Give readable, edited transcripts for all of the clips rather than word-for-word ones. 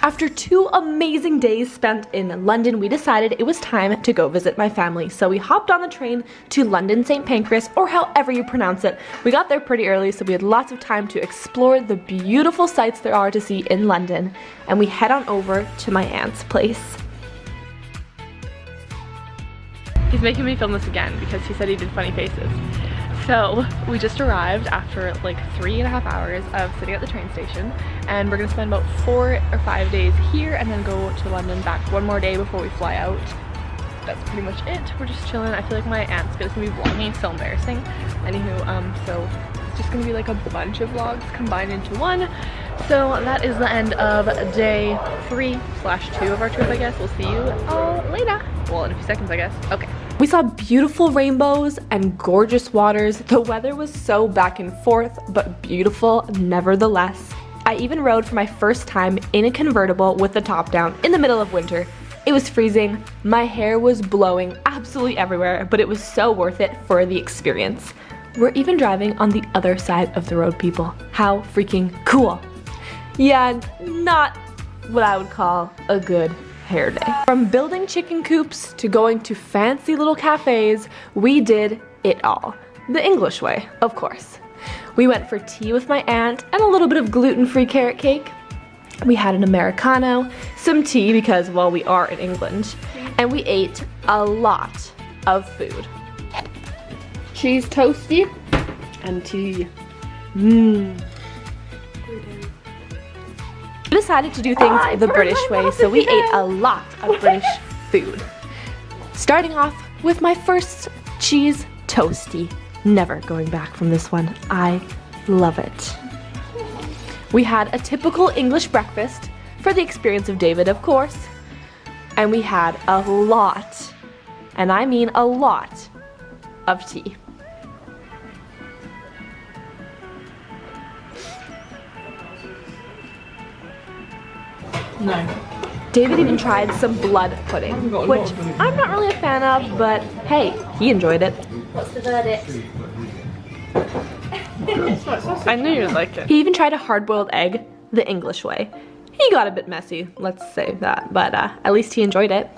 After 2 amazing days spent in London, we decided it was time to go visit my family. So we hopped on the train to London St. Pancras, or however you pronounce it. We got there pretty early, so we had lots of time to explore the beautiful sights there are to see in London. And we head on over to my aunt's place. He's making me film this again because he said he did funny faces. So we just arrived after like 3.5 hours of sitting at the train station, and we're gonna spend about 4 or 5 days here and then go to London back one more day before we fly out. That's pretty much it. We're just chilling. I feel like my aunt's gonna be vlogging. It's so embarrassing. Anywho, so it's just gonna be like a bunch of vlogs combined into one. So that is the end of day 3/2 of our trip, I guess. We'll see you all later. Well, in a few seconds, I guess. Okay. We saw beautiful rainbows and gorgeous waters. The weather was so back and forth, but beautiful nevertheless. I even rode for my first time in a convertible with the top down in the middle of winter. It was freezing, my hair was blowing absolutely everywhere, but it was so worth it for the experience. We're even driving on the other side of the road, people. How freaking cool. Yeah, not what I would call a good hair day. From building chicken coops to going to fancy little cafes, we did it all. The English way, of course. We went for tea with my aunt and a little bit of gluten-free carrot cake. We had an Americano, some tea because, well, we are in England, and we ate a lot of food. Cheese toasty and tea. We decided to do things the British way, so we ate a lot of British food. Starting off with my first cheese toasty. Never going back from this one. I love it. We had a typical English breakfast for the experience of David, of course. And we had a lot, and I mean a lot, of tea. No. David even tried some blood pudding, which I'm not really a fan of, but hey, he enjoyed it. What's the verdict? I knew you'd like it. He even tried a hard-boiled egg the English way. He got a bit messy, let's say that, but at least he enjoyed it.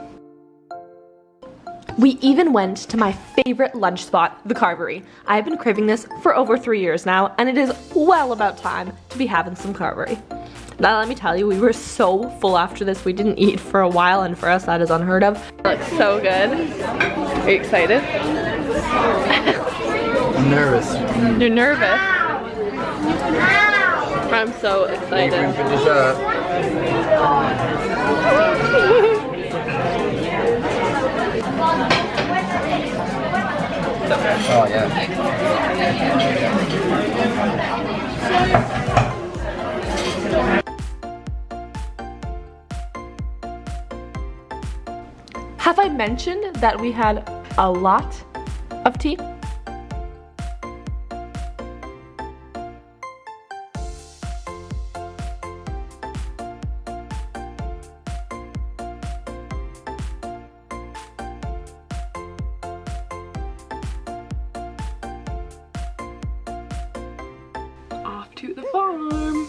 We even went to my favorite lunch spot, the Carvery. I've been craving this for over 3 years now, and it is well about time to be having some Carvery. Now let me tell you, we were so full after this, we didn't eat for a while, and for us that is unheard of. It looks so good. Are you excited? I'm nervous. You're nervous? I'm so excited. Room for dessert. Oh yeah. Have I mentioned that we had a lot of tea? Off to the farm.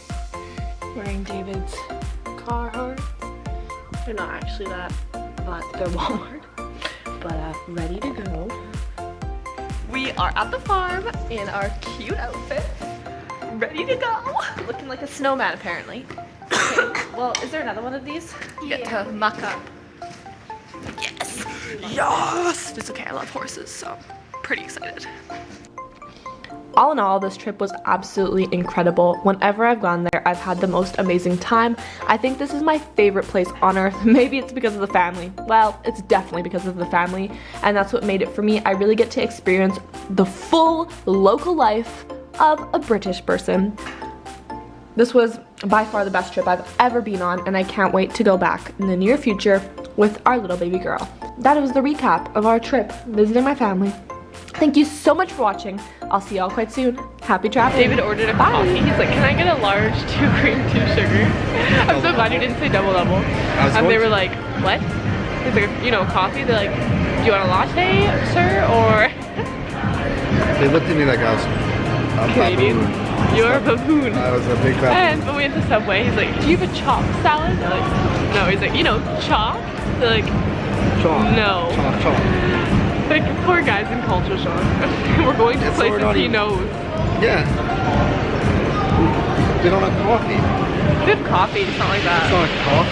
Wearing David's Carhartt. They're not actually that, but they're Walmart. But ready to go. We are at the farm in our cute outfits. Ready to go. Looking like a snowman apparently. Okay, well, is there another one of these? Get to muck up. Yes! Yes! It's okay, I love horses, so pretty excited. All in all, this trip was absolutely incredible. Whenever I've gone there, I've had the most amazing time. I think this is my favorite place on earth. Maybe it's because of the family. Well, it's definitely because of the family, and that's what made it for me. I really get to experience the full local life of a British person. This was by far the best trip I've ever been on, and I can't wait to go back in the near future with our little baby girl. That was the recap of our trip visiting my family. Thank you so much for watching. I'll see y'all quite soon. Happy traveling. David ordered a coffee. He's like, can I get a large 2 cream, 2 sugar? I'm so glad you didn't say double. And they were like, what? He's like, you know, coffee. They're like, do you want a latte, sir? Or They looked at me like I was Canadian. You're a baboon. I was a big baboon. And when we went to Subway, he's like, do you have a chopped salad? They're like, no. He's like, you know, chopped? They're like, Chop. no. Chop, chop. Like, poor guy's in culture shock. We're going to That's so places he naughty. knows. Yeah. They don't have coffee. We have coffee, it's not like that. It's not coffee.